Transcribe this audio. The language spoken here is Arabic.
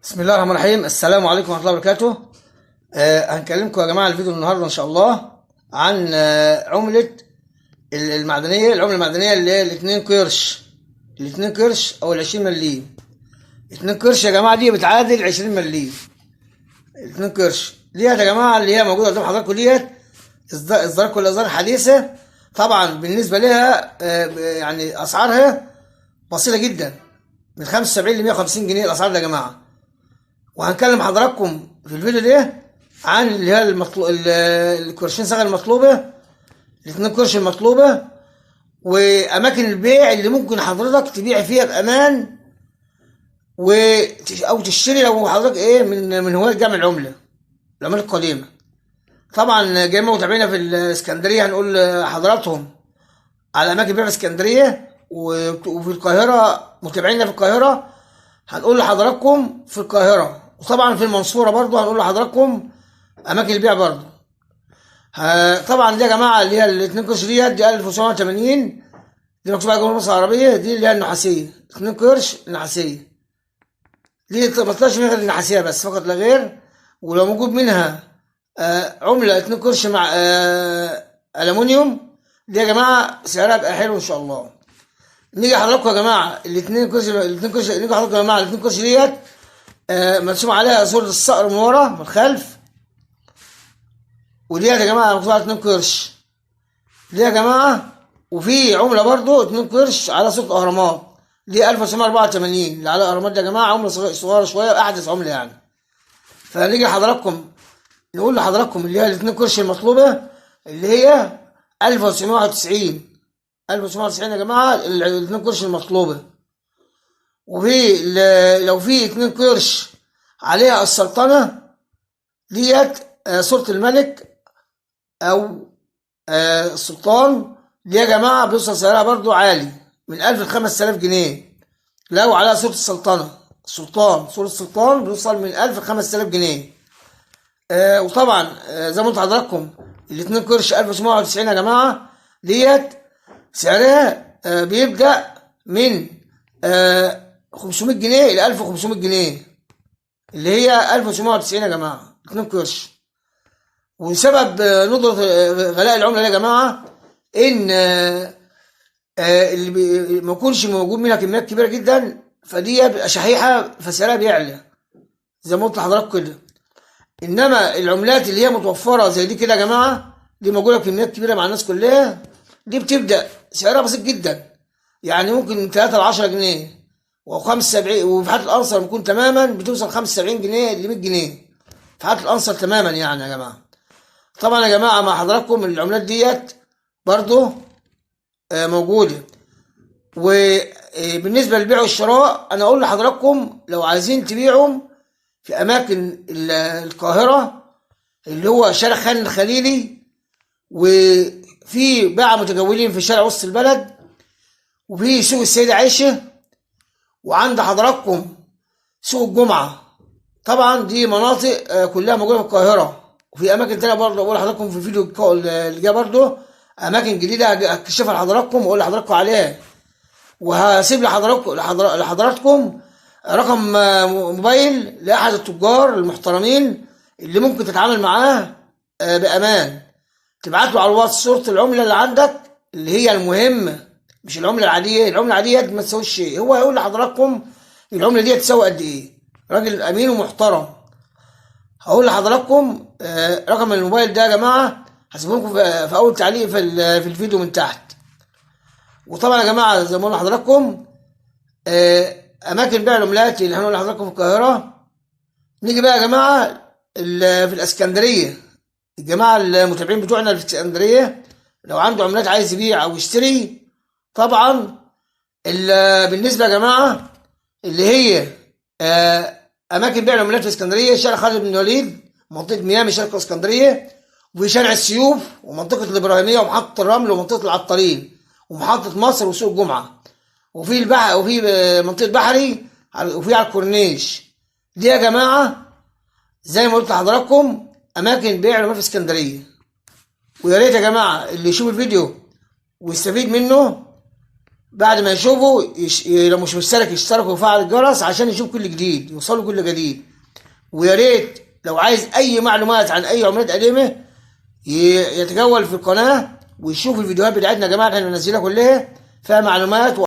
بسم الله الرحمن الرحيم. السلام عليكم ورحمة الله وبركاته. هنكلمكم يا جماعة الفيديو النهاردة إن شاء الله عن عملة المعدنية. العملة المعدنية اللي هي الاتنين قرش، الاتنين قرش أو ال20 مليم. اتنين قرش يا جماعة دي بتعادل 20 مليم. الاتنين قرش ديت يا جماعة اللي هي موجودة قدام حضراتكم ديت إصدار كل إصدار حديثة. طبعا بالنسبة لها يعني أسعارها بسيطة جدا، من 75 ل 150 جنيه الأسعار دي يا جماعة. وهنكلم حضراتكم في الفيديو ده عن اللي هي القرشين صاغ المطلوبة، الاتنين قرش المطلوبة، وأماكن البيع اللي ممكن حضرتك تبيع فيها بأمان أو تشتري لو حضرتك من هواة جمع العملة القديمة. طبعا جميع متابعينا في الإسكندرية هنقول لحضراتهم على أماكن بيع في الإسكندرية، وفي القاهرة متابعينا في القاهرة هنقول لحضراتكم في القاهرة، وطبعا في المنصورة برضو هنقول لحضراتكم أماكن البيع برضو. طبعا دي يا جماعة اللي هي الاتنين قرش دي 1780، دي مكتوبة على جمهورية مصر العربية، دي اللي هي النحاسية، اتنين قرش النحاسية دي ما طلعش منها غير النحاسية بس فقط لا غير. ولو موجود منها عملة اتنين قرش مع ألمونيوم دي يا جماعة سعرها بقى حلو إن شاء الله. نيجي حضراتكم يا جماعة الاتنين قرش نيجي حضراتكم يا جماعة الاتنين قرش ديت مرسوم عليها صورة الصقر من ورا من الخلف، وديت يا جماعة مكتوب على 2 قرش دي يا جماعة. وفي عملة برضو 2 قرش على صورة أهرامات دي 1984 اللي على الأهرامات دي يا جماعة، عملة صغيرة شوية أحدث عملة يعني. فنيجي لحضراتكم نقول لحضراتكم اللي هي ال 2 قرش المطلوبة اللي هي 1991 1990 يا جماعة ال 2 قرش المطلوبة. وفي لو في 2 قرش عليها السلطنة ديت صورة الملك أو السلطان دي يا جماعة بيوصل سعرها برضو عالي من 1000 ل 5000 جنيه. لو عليها صورة السلطنة صورة السلطان بيوصل من 1000 ل 5000 جنيه. وطبعا زي ما قلت لحضراتكم الاتنين قرش 1790 يا جماعة ديت سعرها بيبدأ من 500 جنيه ل 1500 جنيه اللي هي 1790 يا جماعة 2 قرش. وسبب ندرة غلاء العملة يا جماعة إن اللي ما يكونش موجود منها كميات كبيرة جدا فدي بتبقى شحيحة فسعرها بيعلى زي ما قلت لحضراتكم كده. إنما العملات اللي هي متوفرة زي دي كده يا جماعة دي موجودة بكميات كبيرة مع الناس كلها، دي بتبدأ سعرها بسيط جدا، يعني ممكن من 3 ل 10 جنيه و75. وفي حالة الأنصر بيكون تماما بتوصل 75 جنيه ل 100 جنيه في حالة الأنصر تماما يعني يا جماعة. طبعا يا جماعة مع حضراتكم العملات ديت برضو موجودة. وبالنسبة للبيع والشراء أنا أقول لحضراتكم لو عايزين تبيعوا في أماكن القاهرة اللي هو شارع خان الخليلي، وفي باعة متجولين في شارع وسط البلد، وفي سوق السيدة عائشة، وعند حضراتكم سوق الجمعة. طبعا دي مناطق كلها موجودة في القاهرة. وفي أماكن تانية برضه أقول لحضراتكم في الفيديو اللي جاي برضه أماكن جديدة هكشفها لحضراتكم وأقول لحضراتكم عليها. وهسيب لحضراتكم رقم موبايل لأحد التجار المحترمين اللي ممكن تتعامل معاه بأمان. تبعت له على الواتس صورة العملة اللي عندك اللي هي المهمة، مش العملة العادية. العملة العادية ما تساويش شيء، هو هيقول لحضراتكم العملة دي تساوي قد إيه. راجل أمين ومحترم. هقول لحضراتكم رقم الموبايل ده يا جماعة هسيبه لكم في أول تعليق في الفيديو من تحت. وطبعا يا جماعة زي ما قلنا لحضراتكم أماكن بيع العملات اللي هنقول لحضراتكم في القاهرة. نيجي بقى يا جماعة في الإسكندرية. الجماعة المتابعين بتوعنا في الإسكندرية لو عنده عملات عايز يبيع أو يشتري، طبعا بالنسبة يا جماعة اللي هي أماكن بيع العملات في اسكندرية شارع خالد بن الوليد، منطقة ميامي شرق اسكندرية، وفي شارع السيوف ومنطقة الإبراهيمية ومحطة الرمل ومنطقة العطارين ومحطة مصر وسوق الجمعة، وفي منطقة بحري، وفي على الكورنيش. دي يا جماعة زي ما قلت لحضراتكم أماكن بيع العملات في اسكندرية. ويا ريت يا جماعة اللي يشوف الفيديو ويستفيد منه بعد ما يشوفوا لو مش مشترك يشترك ويفعل الجرس عشان يشوف كل جديد، يوصلوا كل جديد. ويا ريت لو عايز اي معلومات عن اي عملات قديمه يتجول في القناه ويشوف الفيديوهات بتاعتنا يا جماعه، احنا بننزلها كلها فيها معلومات.